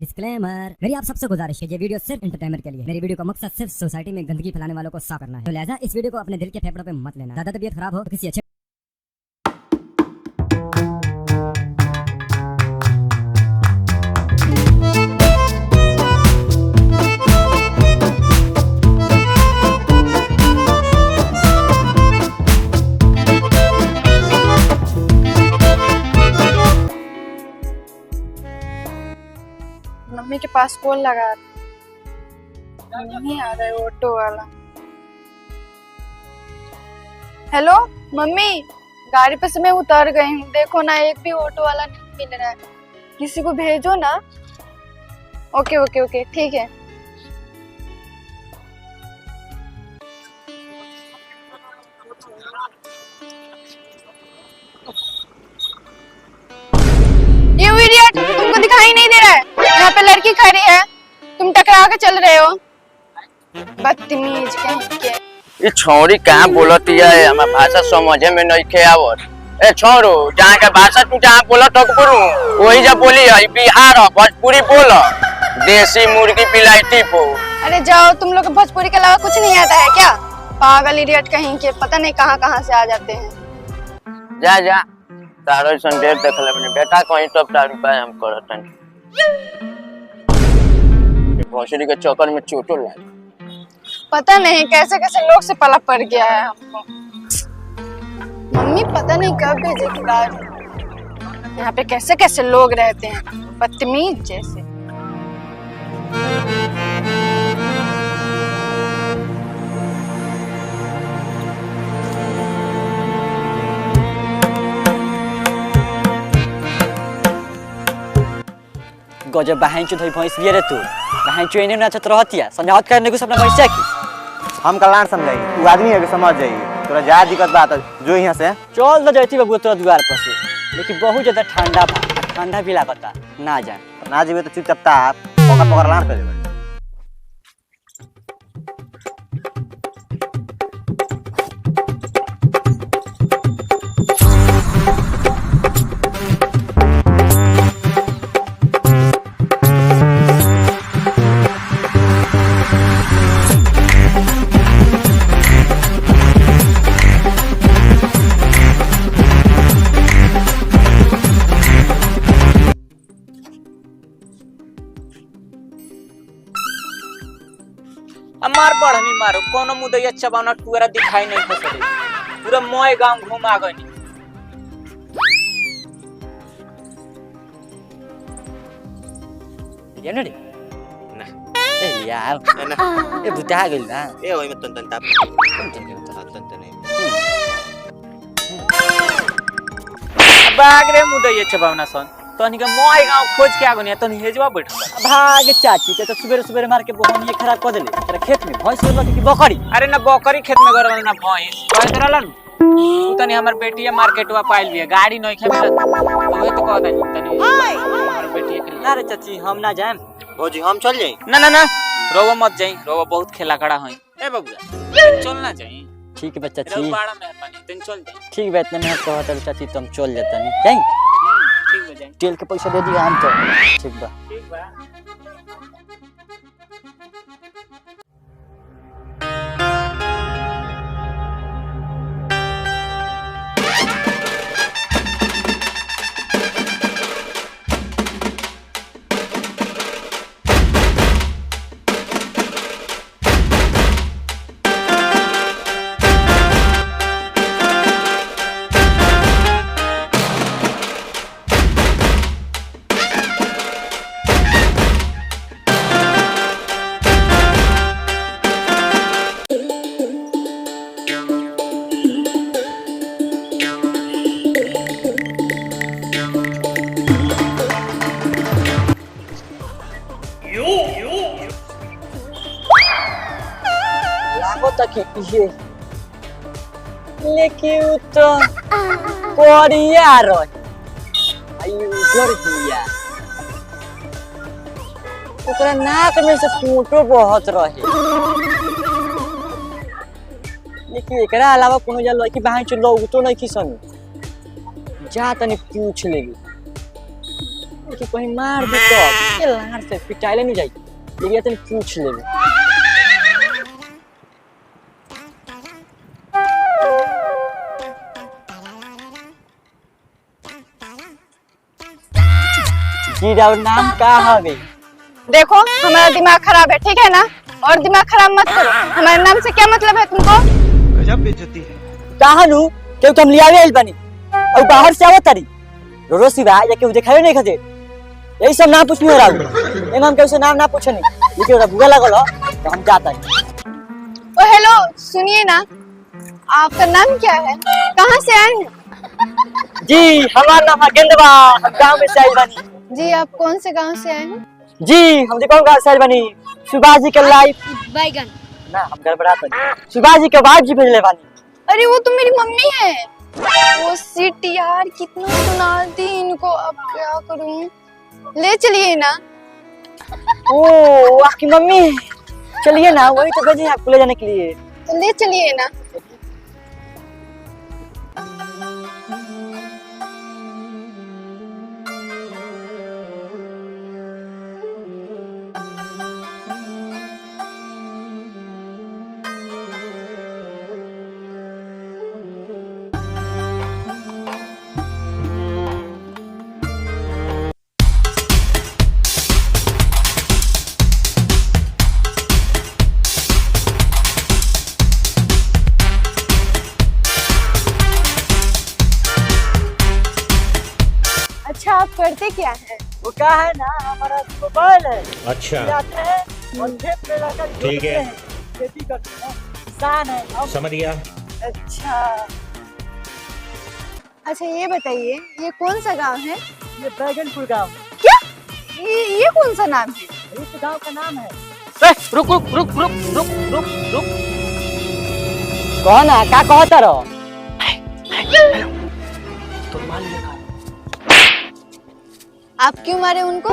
Disclaimer, मेरी आप सबसे गुजारिश है, ये वीडियो सिर्फ एंटरटेनमेंट के लिए। मेरी वीडियो का मकसद सिर्फ सोसाइटी में गंदगी फैलाने वालों को साफ करना है, तो लिहाजा इस वीडियो को अपने दिल के फेफड़ों पे मत लेना। ज्यादा तबीयत खराब हो तो किसी अच्छे मम्मी के पास कॉल लगा नहीं आ रहा है ऑटो वाला। हेलो मम्मी, गाड़ी पे से मैं उतर गई हूँ, देखो ना एक भी ऑटो वाला नहीं मिल रहा है, किसी को भेजो ना। ओके ओके ओके ठीक है। You idiot, तुमको दिखाई नहीं दे रहा है? यहाँ पे लड़की खड़ी है, तुम टकरा के चल रहे हो। बदतमीज कहीं के। ये छोरी कहाँ बोलती है, हमार भाषा समझे में नहीं खे आवत। ए छोरो, जहाँ के भाषा तू जहाँ बोलत हो करू वही जब बोली है। बिहार भोजपुरी बोल, देसी मुर्गी पिलाइती पो। अरे जाओ, तुम लोग को भोजपुरी के अलावा कुछ नहीं आता है क्या? पागल इडियट कहीं के, पता नहीं कहाँ कहाँ से आ जाते हैं। जा जा, तारो संदेश देख ले अपने बेटा कहीं तो तारू पाए हम करत हन। ये भोसड़ी के चक्कर में चोटो लग। पता नहीं कैसे कैसे लोग से पला पड़ गया है हमको। मम्मी पता नहीं कब भेजेगी गाड़ी। यहाँ पे कैसे कैसे लोग रहते हैं, बदतमीज जैसे। गजब बहन चो धई भैंस लिए रे तू। बहन चो इने नाचत रहतिया, समझावत करने को अपना भैंसिया की। हम कल्याण समझाई, तू आदमी है कि समझ जाई। तोरा जा दिक्कत बात जो यहाँ से चल तो जाती बाबू तोरा द्वार पर से, लेकिन बहुत ज्यादा ठंडा बा, ठंडा भी लागता ना जाए। ना जीवे तो चुपचाप ताप पकड़ पकड़ लान कर देबे। मार बढ़नी मारो, कोनो मुदैया चबावना टुरा दिखाई नहीं फसले। पूरा मोय गांव घुमा गनी। ये ना रे ना ए यार ए बुता गेल ना ए ओइ में तन ताप तन नहीं बाग रे मुदैया चबावना सन तनी के मोय गांव खोज के आगनी तनी हेजवा बैठ भाग चाची के तो सुबह सुबह मार के बहनिए खराब कर देले। तेरा खेत में भैंस रहल की बकरी? अरे ना बकरी खेत में गरल ना भैंस कह करलन। तू तनी हमर बेटिया मार्केटवा पाइल बिया, गाड़ी नहीं खे मिलत, ओए तो कहता नहीं तनी हमर बेटिया के ना रे चाची हम ना जाएम। भौजी हम चल जाई। ना ना ना रोवा मत जाई, रोवा बहुत खेला खड़ा होई। ए बबुआ चल ना जाई। ठीक है बच्चा रो जी, बड़ा मेहरबानी, तनी चल जाई। ठीक बात ना मैं कहत चाची तुम चल जाता नहीं जाई। ठीक हो जाई, तेल के पैसा दे दिया हम तो ठीक बा। ठीक बा। लागो तक ये लेकिन तो कोरिया रही आई उधर दिया ओकरा नाक में से फोटो बहुत रहे। लेकिन एकरा अलावा कोनो जा लड़की बहन चो लोग तो नहीं किसन जा तनी पूछ लेगी। कि कहीं मार दे तो ये लार से पिटाइले नहीं जाई लेकिन तनी पूछ लेबे। जी राव नाम का हवे? देखो हमारा दिमाग खराब है, ठीक है ना? और दिमाग खराब मत करो। हमारे नाम से क्या मतलब है तुमको? गजब बेइज्जती है। काहनु केउ तुम लियावे आइल बनी और बाहर से आवत तारी रोरो सिवा या केउ देखावे नहीं खजे यही सब नाम पूछनी हो रहा है। एम हम केउ से नाम ना पूछनी लेकिन ओरा भूगा लागल हो तो हम जाता है। ओ हेलो, सुनिए ना, आपका नाम क्या है? कहाँ से आए हैं? जी हमारा नाम है गेंदवा, हम गांव में से आइल बनी। जी आप कौन से गांव से आए हैं? जी हम देखो गांव से आइल बनी। सुभाष जी के लाइफ बैगन। ना हम गड़बड़ाता सुभाष जी के वाइफ जी भेजले बानी। अरे वो तो मेरी मम्मी है। वो सिट यार, कितना सुनाती इनको, अब क्या करूं? ले चलिए ना। ओ आपकी मम्मी, चलिए ना, वही तो भेजी आपको ले जाने के लिए। तो ले चलिए ना। अच्छा आप करते क्या है? वो क्या है ना, हमारा मोबाइल है। अच्छा जाते हैं और खेत में लगाकर ठीक है। खेती करते हैं, किसान है हम। समझ गया। अच्छा अच्छा, ये बताइए ये कौन सा गांव है? ये बैगनपुर गांव, क्या? ये कौन सा नाम है? इस गांव का नाम है। रुक रुक रुक रुक रुक रुक रुक। कौन ना क्या कहता रहो? आप क्यों मारे उनको?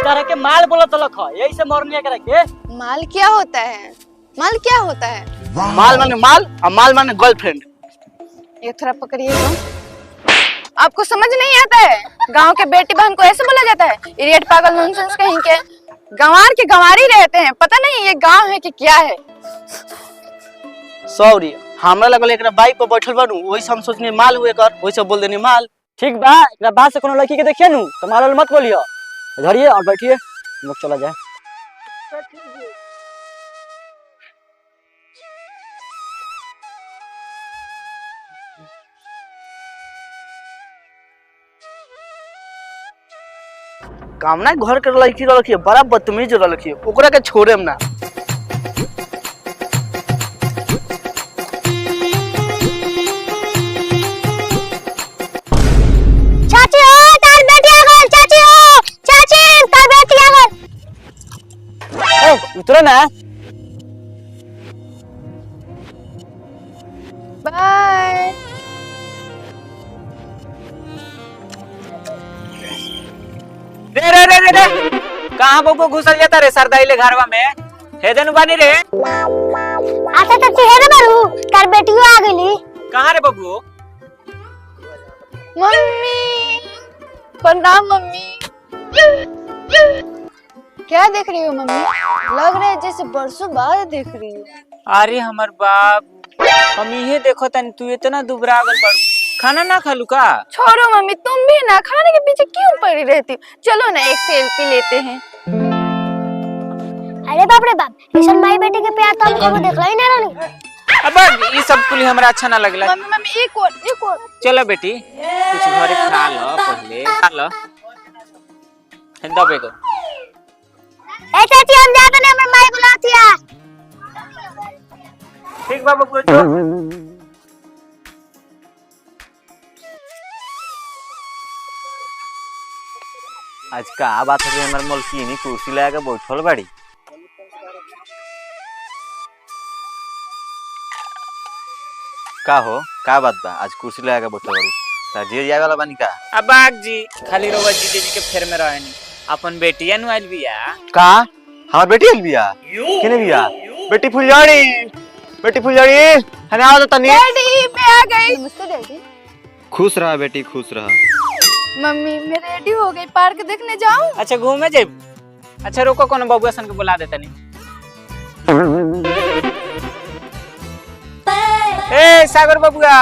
तरह के माल बोला तो लखो, यही से मरने करे के। माल क्या होता है? माल क्या होता है? माल माने माल और माल माने गर्लफ्रेंड। ये थोड़ा पकड़िए तो। आपको समझ नहीं आता है? गांव के बेटी बहन को ऐसे बोला जाता है? इडियट, पागल, नॉनसेंस कहीं के। गंवार के गंवार ही रहते हैं, पता नहीं ये गांव है कि क्या है। सॉरी, हमरा लगल एकरा बाइक पर बैठल बानू, वही से हम सोचने माल हुए कर, वही से बोल देनी माल। ठीक बा, एकरा बात से कोनो लड़की के देखिए नु तो मालूम मत बोलियो। धरिए और बैठिए, हम लोग चला जाए। कामना घर के लड़की रखिए, बड़ा बदतमीज रखिए, ओकरा के छोड़ेम ना। चाची हो तार बेटी आ गई। चाची हो, चाची तार बेटी आ गई। ए उतरो ना। बाय। रे रे रे रे रे, कहाँ बबू घुसल जाता रे सरदाइले घरवा में? हेदन बानी रे। आता तो चेहरे बारू तार बेटी आ गई। कहाँ रे बबू? मम्मी प्रणाम। मम्मी क्या देख रही हो मम्मी? लग रहा है जैसे बरसों बाद देख रही हो। अरे हमर बाप, हम इहे देखो तनी तू इतना दुबरा गल पड़ू, खाना ना खालू का? छोड़ो मम्मी, तुम भी ना खाने के पीछे क्यों पड़ी रहती हो? चलो ना एक सेल्फी लेते हैं। अरे बाप रे बाप, ऐसन माई बेटी के प्यार तो हम कभी देखला ही ना रानी। अब ये सब कुल हमरा अच्छा ना लगला। मम्मी मम्मी एक और। चलो बेटी कुछ घरे खा लो, पहले खा लो। हिंदा बेगो। ए चाची हम जाते ने, हमर माई बुलाती है। ठीक बाबू को आज का बात है, हमार मलकिनी कुर्सी लगा के बैठल बाड़ी। का हो, का बात बा? आज कुर्सी लगा के बैठल बाड़ी, ताजे जाए वाला बानी का? अब आग जी खाली रोवा जी के फेर में रहनी। अपन बेटिया नु आइल बिया। का हमार बेटी आइल बिया? केने बिया? बेटी फुलझड़ी, बेटी फुलझड़ी हने आओ तो तनी। डैडी मैं आ गई। नमस्ते डैडी। खुश रहा बेटी, खुश रहा। मम्मी मैं रेडी हो गई, पार्क देखने जाऊं? अच्छा घूमे जेब। अच्छा रुको कोनो बबुआ सन के बुला देता नहीं। ए सागर बबुआ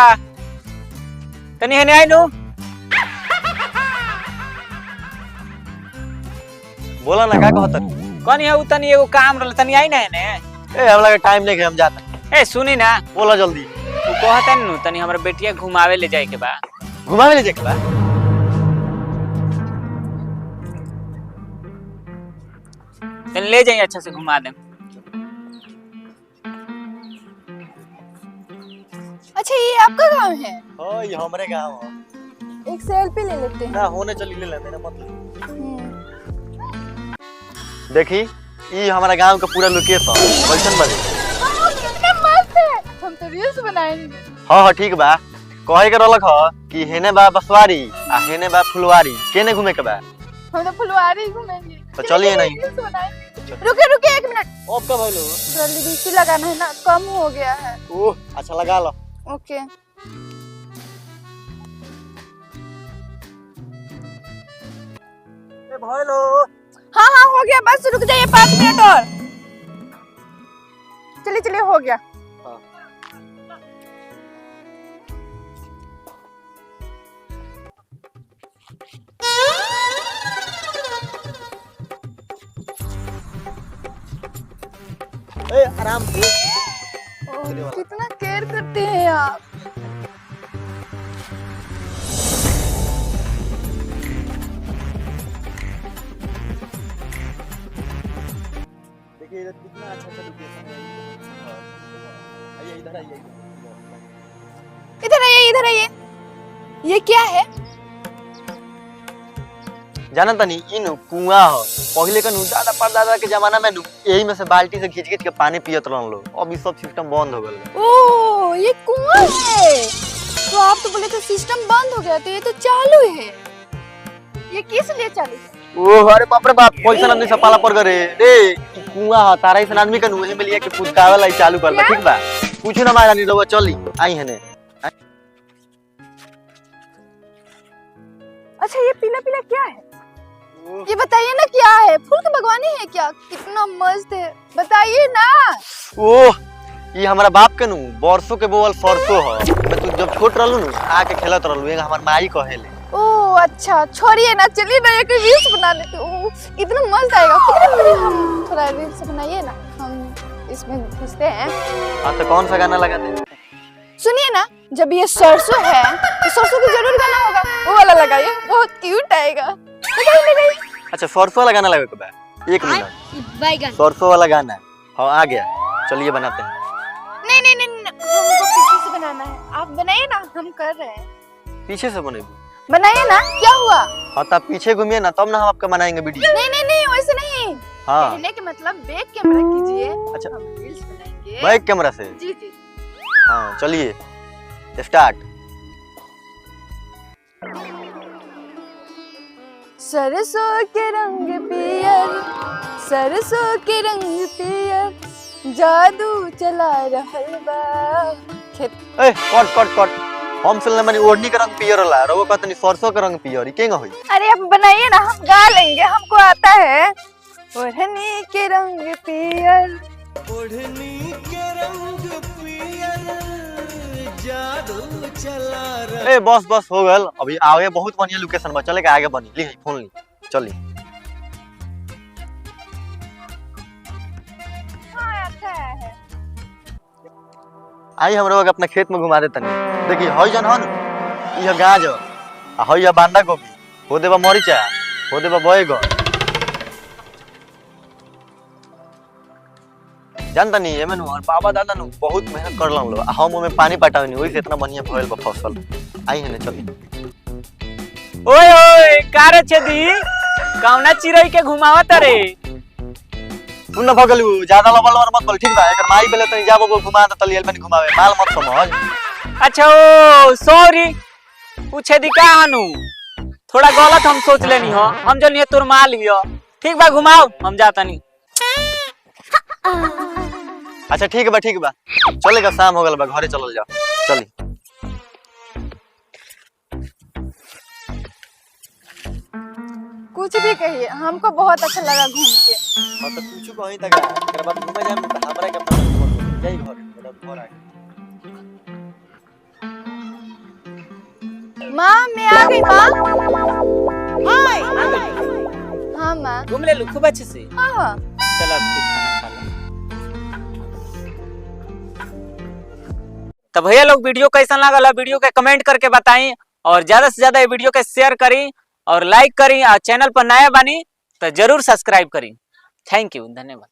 तनी हेने आई नु। बोला ना का कहत कौन है तनी एगो काम रहल तनी आई ना हेने। ए हमरा के टाइम नहीं के हम जाता। ए सुनी ना बोला जल्दी। तू कहता नु तनी हमरा बेटिया घुमावे ले जाए के बा। घुमावे ले जाके बा। तनी ले जाइए अच्छा से घुमा दे। अच्छा ये आपका गांव है? हां ये हमरे गांव है। एक सेल्फी ले लेते हैं। ना होने चली ले मेरा मतलब। देखी ई हमारा गांव का पूरा लोकेशन कैसन बा। कितना मस्त है, हम तो रील्स बनाएंगे। हां हां ठीक बा। कहे के रहलक ह कि हेने बा बसवारी आ हेने बा फुलवारी, केने घूमे के बा? हम तो फुलवारी घूमेंगे। तो चलिए नहीं। रुके रुके 1 मिनट, अब कब हेलो थोड़ा लिपस्टिक लगाना है ना, कम हो गया है। ओह अच्छा लगा लो। ओके ए भइलो। हाँ हाँ हो गया, बस रुक जाइए 5 मिनट और। चलिए चलिए हो गया। ए आराम से। कितना केयर करते हैं आप। देखिए इधर कितना अच्छा अच्छा लोकेशन है। आइए इधर आइए। इधर आइए इधर आइए। ये क्या है? जाना तनी इन कुआं हो। पहले का दादा परदादा के जमाना में यही में से बाल्टी से खींच खींच के पानी पियत रहन लोग। अब ई सब सिस्टम बंद हो गल। ओह ये कुआं है। तो आप तो बोले थे सिस्टम बंद हो गया, तो ये तो चालू है। ये किस लिए चालू है? ओह अरे बाप रे बाप, कैसन आदमी सब पाला पर गरे रे। ई कुआं ह तारा ऐसन आदमी के नुहे में लिया के पुदकावे ला चालू कर बा। ठीक बा कुछ ना मारा नहीं रहुआ चली आई हने। अच्छा ये पीला पीला क्या है? ये बताइए ना क्या है? फूल की बागवानी है क्या? कितना मस्त है, बताइए ना। ओह ये हमारा बाप के नु बरसों के बोवल सरसों ह। मैं तू जब छोट रहलू नु आके खेलत रहलू। एगा हमर माई कहेले। ओह अच्छा छोड़िए ना, चलिए ना एक रील्स बना लेते। ओह इतना मस्त आएगा। हम थोड़ा रील्स बनाइए ना, हम इसमें घुसते हैं। हां तो कौन सा गाना लगाते हैं? सुनिए ना, जब ये सरसों है तो सरसों की जरूर गाना होगा, वो वाला लगाइए, बहुत क्यूट आएगा। लगाइए। अच्छा सरसों वाला गाना लगे के बा। 1 मिनट सरसों वाला गाना। हाँ आ गया, चलिए बनाते हैं। नहीं नहीं नहीं हमको पीछे से बनाना है। आप बनाइए ना, हम कर रहे हैं। पीछे से बनेगी? बनाइए ना, क्या हुआ? हाँ तब पीछे घूमिए ना, तब ना हम आपका बनाएंगे वीडियो। नहीं नहीं नहीं वैसे नहीं। हाँ कहने के मतलब बैक कैमरा कीजिए। अच्छा हम रील्स बनाएंगे बैक कैमरा से। जी जी। हाँ चलिए स्टार्ट। सरसों के रंग पियर, सरसों के रंग पियर, जादू चला रहल बा खेत। ए कट कट कट, हम सुनले मानी ओढ़नी के रंग पियर होला, रवो कहतनी सरसों के रंग पियर, ई केंगा होई? अरे आप बनाइए ना, हम गा लेंगे, हमको आता है। ओढ़नी के रंग पियर, ओढ़नी के रंग पियर, जादू चला ए बस बस हो गल। अभी आगे बहुत बढ़िया लोकेशन बा, चले के आगे बनी ली फोन ली चली। हाँ अच्छा है। आई हम लोग अपना खेत में घुमा देते नहीं। देखिए हई जन हन ई गाजर आ हई बांधा गोभी, हो देबा मरीचा, हो देबा बैगन। जानता नहीं एमे नु और बाबा दादा नु बहुत मेहनत करलन लो। हम ओमे पानी पटावनी ओइ से इतना बढ़िया भइल बा फसल। आई हने चली। ओए ओए कारे छेदी कौना चिरई के घुमावत रे? सुन न भगलू ज्यादा लबल मत बोल। ठीक बा एकर माई बेले तनी जाबो घुमा दे तली एलबनी घुमावे, माल मत समझ। अच्छा ओ सॉरी पूछे दी का हनु, थोड़ा गलत हम सोच लेनी हो। हम जल्दी तोर माल लियो। ठीक बा घुमाओ, हम जाता नहीं। अच्छा ठीक बा चलेगा, शाम हो गल बा, घरे चलल जाओ चली। कुछ भी कहिए, हमको बहुत अच्छा लगा घूम के। हां तो कुछ कहीं तक एकरा बाद घूमे जाम त हमरा के अपन जाई घर घर आ माँ मैं आ गई माँ। हाँ माँ। घूम ले लू खूब अच्छे से। हाँ चलो अब फिर खाना खा लो। तो भैया लोग वीडियो कैसा लगा वीडियो के कमेंट करके बताएं और ज्यादा से ज्यादा ये वीडियो के शेयर करें और लाइक करें और चैनल पर नया बनी तो जरूर सब्सक्राइब करें। थैंक यू, धन्यवाद।